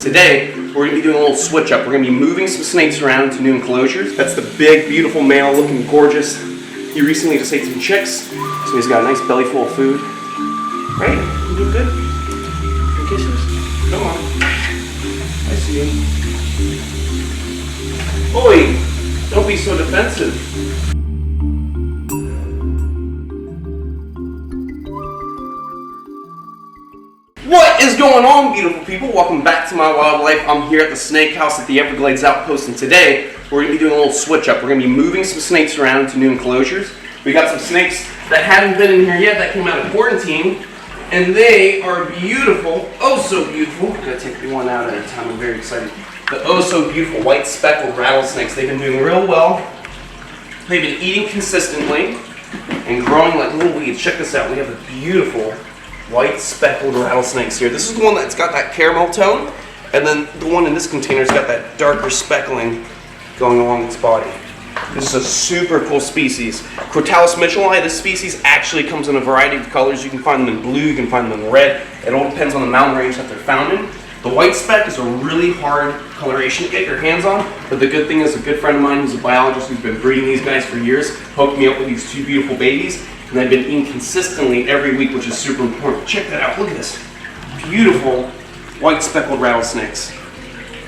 Today, we're going to be doing a little switch up. We're going to be moving some snakes around to new enclosures. That's the big, beautiful male looking gorgeous. He recently just ate some chicks, so he's got a nice belly full of food. Right? You doing good? Some kisses? Come on. I see you. Oi! Don't be so defensive. What is going on, beautiful people? Welcome back to my wildlife. I'm here at the snake house at the Everglades Outpost, and today we're going to be doing a little switch up. We're going to be moving some snakes around to new enclosures. We got some snakes that haven't been in here yet that came out of quarantine, and they are beautiful, oh so beautiful. I'm going to take one out at a time, I'm very excited. The oh so beautiful white speckled rattlesnakes. They've been doing real well. They've been eating consistently and growing like little weeds. Check this out, we have a beautiful white speckled rattlesnakes here. This is the one that's got that caramel tone, and then the one in this container's got that darker speckling going along its body. This is a super cool species. Crotalus mitchellii, this species actually comes in a variety of colors. You can find them in blue, you can find them in red. It all depends on the mountain range that they're found in. The white speck is a really hard coloration to get your hands on, but the good thing is a good friend of mine who's a biologist who's been breeding these guys for years hooked me up with these two beautiful babies. And they've been eating consistently every week, which is super important. Check that out, look at this. Beautiful white speckled rattlesnakes.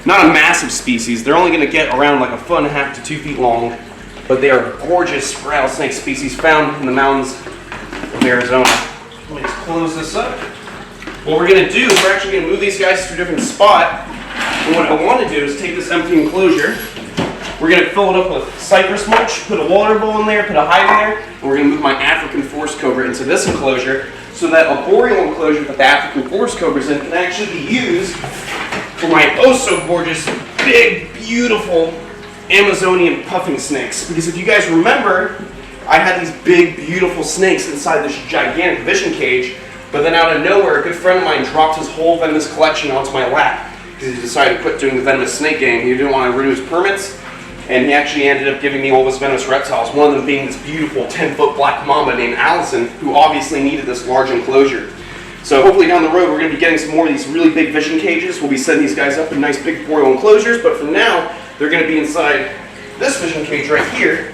Not a massive species, they're only gonna get around like 1.5 to 2 feet long, but they are gorgeous rattlesnake species found in the mountains of Arizona. Let me just close this up. What we're gonna do is we're actually gonna move these guys to a different spot. And what I wanna do is take this empty enclosure. We're going to fill it up with cypress mulch, put a water bowl in there, put a hide in there, and we're going to move my African forest cobra into this enclosure so that a boreal enclosure that the African forest cobra is in can actually be used for my oh so gorgeous, big, beautiful Amazonian puffing snakes. Because if you guys remember, I had these big, beautiful snakes inside this gigantic vision cage, but then out of nowhere, a good friend of mine dropped his whole venomous collection onto my lap because he decided to quit doing the venomous snake game. He didn't want to renew his permits. And he actually ended up giving me all his venomous reptiles, one of them being this beautiful 10-foot black mamba named Allison, who obviously needed this large enclosure. So hopefully down the road we're going to be getting some more of these really big vision cages. We'll be setting these guys up in nice big boreal enclosures, but for now they're going to be inside this vision cage right here,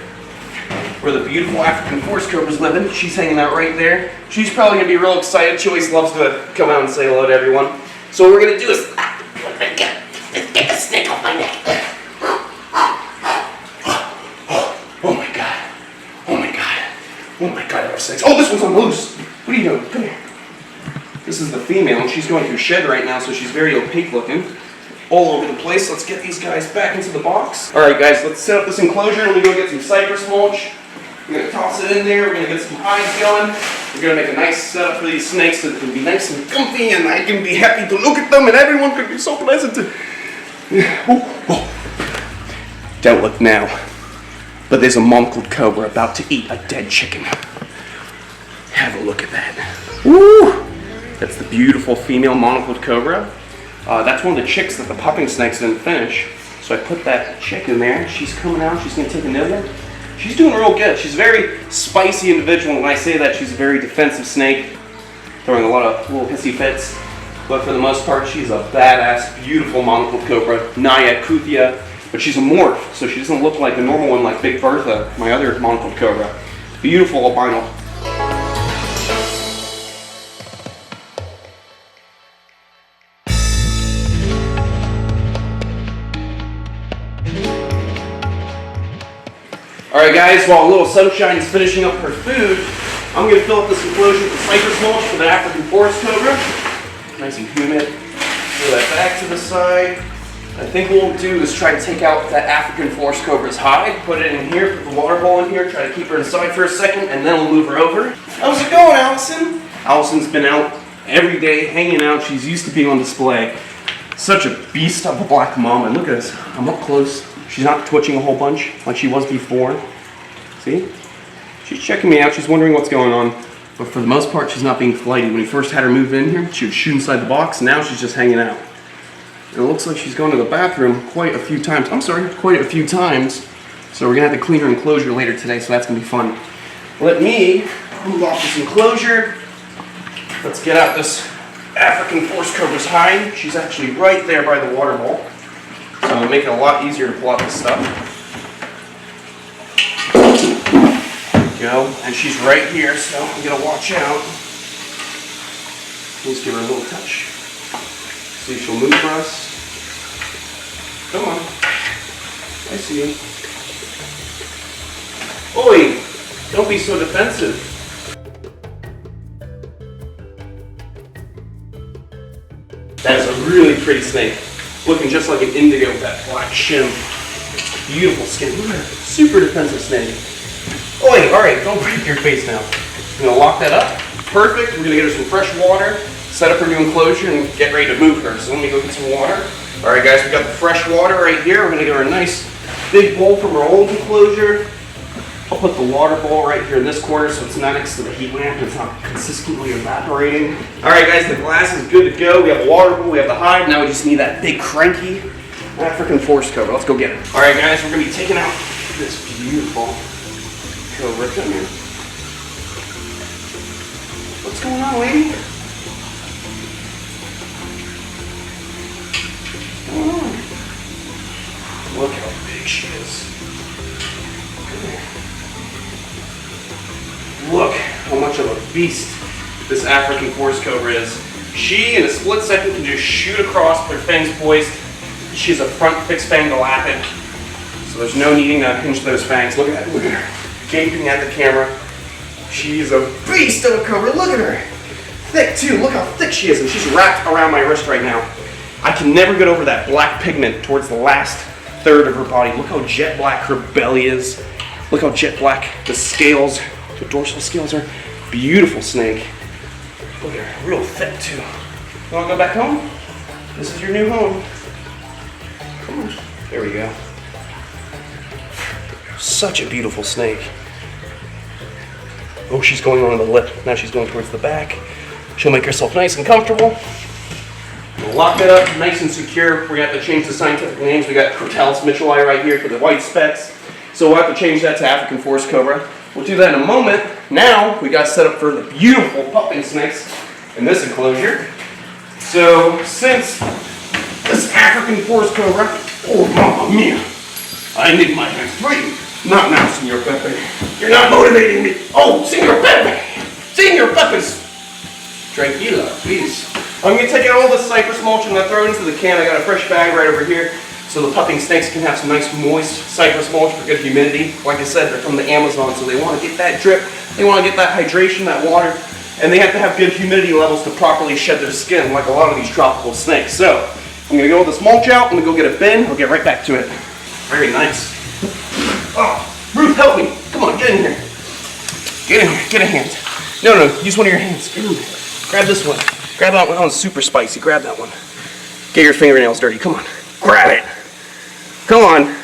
where the beautiful African forest cobra is living. She's hanging out right there. She's probably going to be real excited. She always loves to come out and say hello to everyone. So what we're going to do is, let's get the snake off my neck. Oh my god, there are snakes. Oh, this one's on loose. What are you doing? Come here. This is the female, and she's going through shed right now, so she's very opaque looking. All over the place. Let's get these guys back into the box. Alright guys, let's set up this enclosure. Let me go get some cypress mulch. We're going to toss it in there. We're going to get some hides going. We're going to make a nice setup for these snakes so they can be nice and comfy, and I can be happy to look at them, and everyone can be so pleasant to... Don't look now. But there's a monocled cobra about to eat a dead chicken. Have a look at that. Woo! That's the beautiful female monocled cobra. That's one of the chicks that the puffing snakes didn't finish. So I put that chick in there. She's coming out. She's going to take a nibble. She's doing real good. She's a very spicy individual. When I say that, she's a very defensive snake, throwing a lot of little hissy fits. But for the most part, she's a badass, beautiful monocled cobra. Naiad Kuthia. But she's a morph, so she doesn't look like the normal one like Big Bertha, my other monocled cobra. Beautiful albino. Alright guys, while Little Sunshine's finishing up her food, I'm going to fill up this enclosure with cypress mulch for the African forest cobra. Nice and humid. Throw that back to the side. I think what we'll do is try to take out that African forest cobra's hide, put it in here, put the water bowl in here, try to keep her inside for a second, and then we'll move her over. How's it going, Allison? Allison's been out every day, hanging out. She's used to being on display. Such a beast of a black mama. Look at this. I'm up close. She's not twitching a whole bunch like she was before. See? She's checking me out. She's wondering what's going on. But for the most part, she's not being flighty. When we first had her move in here, she would shoot inside the box. Now she's just hanging out. And it looks like she's gone to the bathroom quite a few times. Quite a few times. So we're going to have to clean her enclosure later today, so that's going to be fun. Let me move off this enclosure. Let's get out this African forest cobra's hide. She's actually right there by the water bowl. So it'll make it a lot easier to pull out this stuff. There we go. And she's right here, so I'm gonna watch out. Let's give her a little touch. See if she'll move for us. Come on. I see you. Oi! Don't be so defensive. That is a really pretty snake. Looking just like an indigo with that black shim. Beautiful skin. Look at her. Super defensive snake. Oi! Alright, don't break your face now. I'm gonna lock that up. Perfect. We're gonna get her some fresh water, set up her new enclosure, and get ready to move her. So let me go get some water. Alright guys, we got the fresh water right here. We're gonna get her a nice big bowl from our old enclosure. I'll put the water bowl right here in this corner so it's not next to the heat lamp and it's not consistently evaporating. Alright guys, the glass is good to go. We have the water bowl, we have the hide. Now we just need that big Cranky African forest cobra. Let's go get it. Alright guys, we're gonna be taking out this beautiful cobra. Come here. What's going on, lady? What's going on? Look how big she is. Look how much of a beast this African forest cobra is. She, in a split second, can just shoot across with her fangs poised. She's a front fixed fang lapid, so there's no needing to hinge those fangs. Look at that, look at her, gaping at the camera. She's a beast of a cobra, look at her. Thick too, look how thick she is, and she's wrapped around my wrist right now. I can never get over that black pigment towards the last third of her body. Look how jet black her belly is. Look how jet black the scales, the dorsal scales are. Beautiful snake. Look at her, real thick too. You wanna go back home? This is your new home. Come on, there we go. Such a beautiful snake. Oh, she's going on the lip. Now she's going towards the back. She'll make herself nice and comfortable. We'll lock that up nice and secure. We're gonna have to change the scientific names. We got Crotalus mitchellii right here for the white specks. So we'll have to change that to African forest cobra. We'll do that in a moment. Now we got set up for the beautiful pupping snakes in this enclosure. So since this African forest cobra, oh mamma mia, I need my hands free. Not now, Senor Pepe. You're not motivating me. Oh, Senor Pepe! Senor Pepe's tranquila, please. I'm gonna take out all this cypress mulch and I'm gonna throw it into the can. I got a fresh bag right over here so the pupping snakes can have some nice moist cypress mulch for good humidity. Like I said, they're from the Amazon, so they want to get that drip, they want to get that hydration, that water, and they have to have good humidity levels to properly shed their skin, like a lot of these tropical snakes. So I'm gonna go with this mulch out, I'm gonna go get a bin, I'll get right back to it. Very nice. Oh, Ruth, help me. Come on, get in here. Get in here, get a hand. No, use one of your hands. Get in there. Grab this one. Grab that one. That one's super spicy. Grab that one. Get your fingernails dirty. Come on. Grab it. Come on.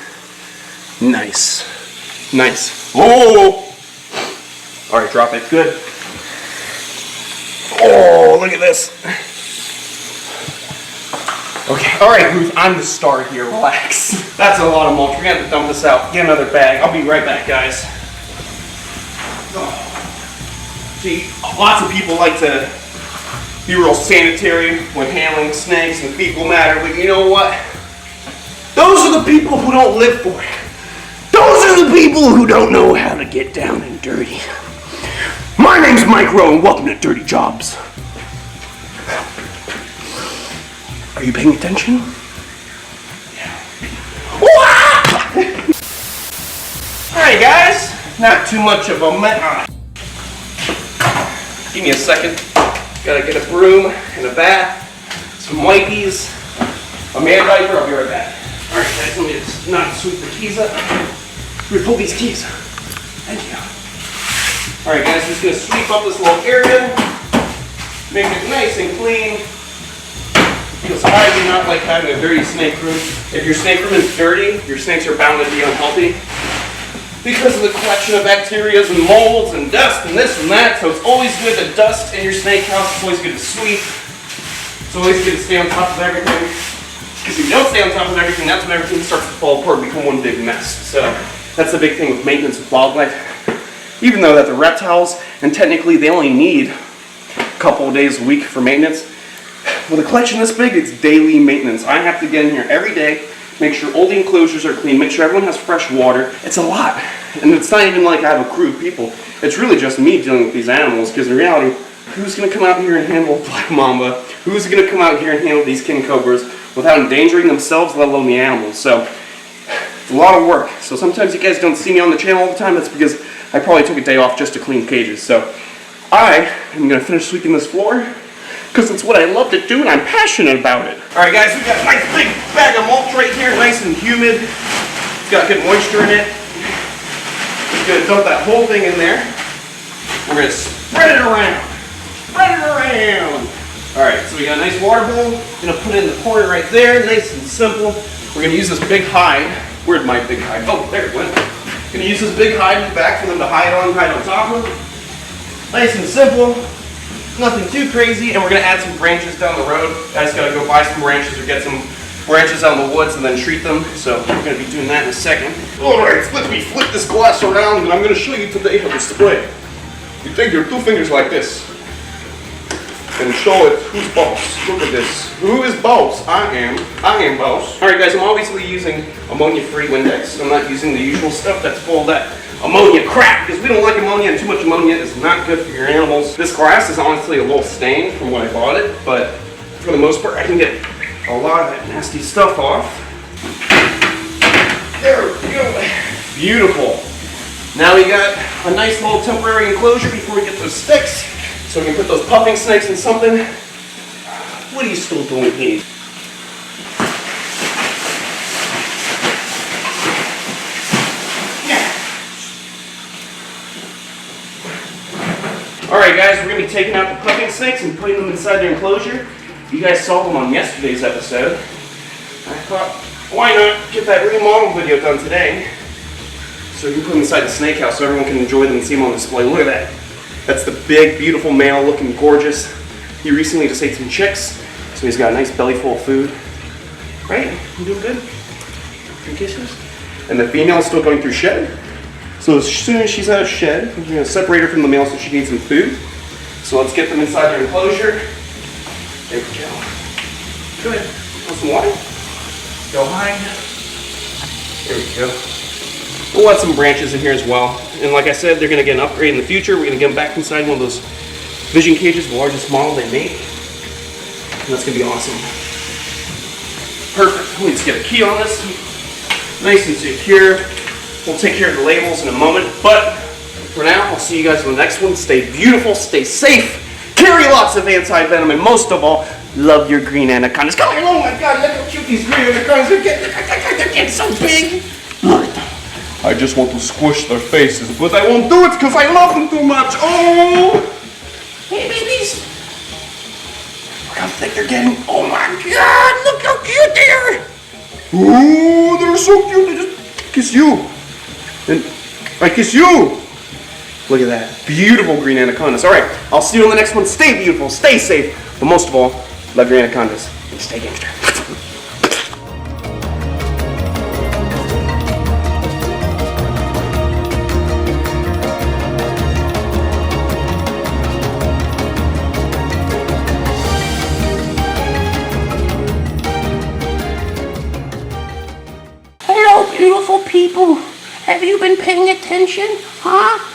Nice. Nice. Oh! Alright, drop it. Good. Oh, look at this. Okay, alright Ruth, I'm the star here, relax. That's a lot of mulch, we're gonna have to dump this out. Get another bag, I'll be right back guys. Oh. See, lots of people like to be real sanitary when handling snakes and fecal matter, but you know what? Those are the people who don't live for it. Those are the people who don't know how to get down and dirty. My name's Mike Rowe and welcome to Dirty Jobs. Are you paying attention? Yeah. Alright guys, not too much of a mess. Give me a second. Gotta get a broom and a bath, some wipies, a man diaper, I'll be right back. Alright guys, let me just not sweep the keys up. We're gonna pull these keys. Thank you. Alright guys, just gonna sweep up this little area, make it nice and clean. Because I do not like having a dirty snake room. If your snake room is dirty, your snakes are bound to be unhealthy because of the collection of bacteria and molds and dust and this and that. So it's always good to dust in your snake house. It's always good to sweep. It's always good to stay on top of everything. Because if you don't stay on top of everything, that's when everything starts to fall apart and become one big mess. So that's the big thing with maintenance with wildlife. Even though that the reptiles, and technically they only need a couple of days a week for maintenance, with a collection this big, it's daily maintenance. I have to get in here every day, make sure all the enclosures are clean, make sure everyone has fresh water. It's a lot. And it's not even like I have a crew of people. It's really just me dealing with these animals, because in reality, who's going to come out here and handle black mamba? Who's going to come out here and handle these king cobras without endangering themselves, let alone the animals? So, it's a lot of work. So sometimes you guys don't see me on the channel all the time. That's because I probably took a day off just to clean cages. So, I am going to finish sweeping this floor, because it's what I love to do and I'm passionate about it. Alright guys, we've got a nice big bag of mulch right here, nice and humid. It's got good moisture in it. Just going to dump that whole thing in there. We're going to spread it around. Spread it around. Alright, so we got a nice water bowl. Going to put it in the corner right there, nice and simple. We're going to use this big hide. Where'd my big hide? Oh, there it went. Going to use this big hide in the back for them to hide on top of. Nice and simple. Nothing too crazy, and we're going to add some branches down the road. I just got to go buy some branches or get some branches out in the woods and then treat them. So we're going to be doing that in a second. Alright, let me flip this glass around and I'm going to show you today how to spray. You take your two fingers like this and show it who's boss. Look at this. Who is boss? I am boss. Alright guys, I'm obviously using ammonia-free Windex. I'm not using the usual stuff that's full of that ammonia crap, because we don't like ammonia, and too much ammonia is not good for your animals. This glass is honestly a little stained from when I bought it, but for the most part I can get a lot of that nasty stuff off. There we go. Beautiful. Now we got a nice little temporary enclosure before we get those sticks, so we can put those puffing snakes in something. What are you still doing here? Alright guys, we're going to be taking out the puffing snakes and putting them inside their enclosure. You guys saw them on yesterday's episode. I thought, why not get that remodel video done today? So we can put them inside the snake house so everyone can enjoy them and see them on display. Look at that. That's the big, beautiful male looking gorgeous. He recently just ate some chicks, so he's got a nice belly full of food. Right? You doing good? Some kisses? And the female is still going through shed. So as soon as she's out of shed, we're going to separate her from the male so she needs some food. So let's get them inside their enclosure. There we go. Go ahead. Want some water? Go hide. There we go. We'll add some branches in here as well. And like I said, they're going to get an upgrade in the future. We're going to get them back inside one of those vision cages, the largest model they make. And that's going to be awesome. Perfect. Let me just get a key on this. Nice and secure. We'll take care of the labels in a moment, but for now, I'll see you guys in the next one. Stay beautiful, stay safe, carry lots of anti-venom, and most of all, love your green anacondas. Come here, oh my God, look how cute these green anacondas are getting. They're getting so big. Look at them. I just want to squish their faces, but I won't do it because I love them too much. Oh! Hey, babies. Look how thick they're getting. Oh my God, look how cute they are. Oh, they're so cute. They just kiss you. And I kiss you! Look at that. Beautiful green anacondas. Alright, I'll see you on the next one. Stay beautiful, stay safe, but most of all, love your anacondas and stay gangster. Hello, beautiful people. Have you been paying attention? Huh?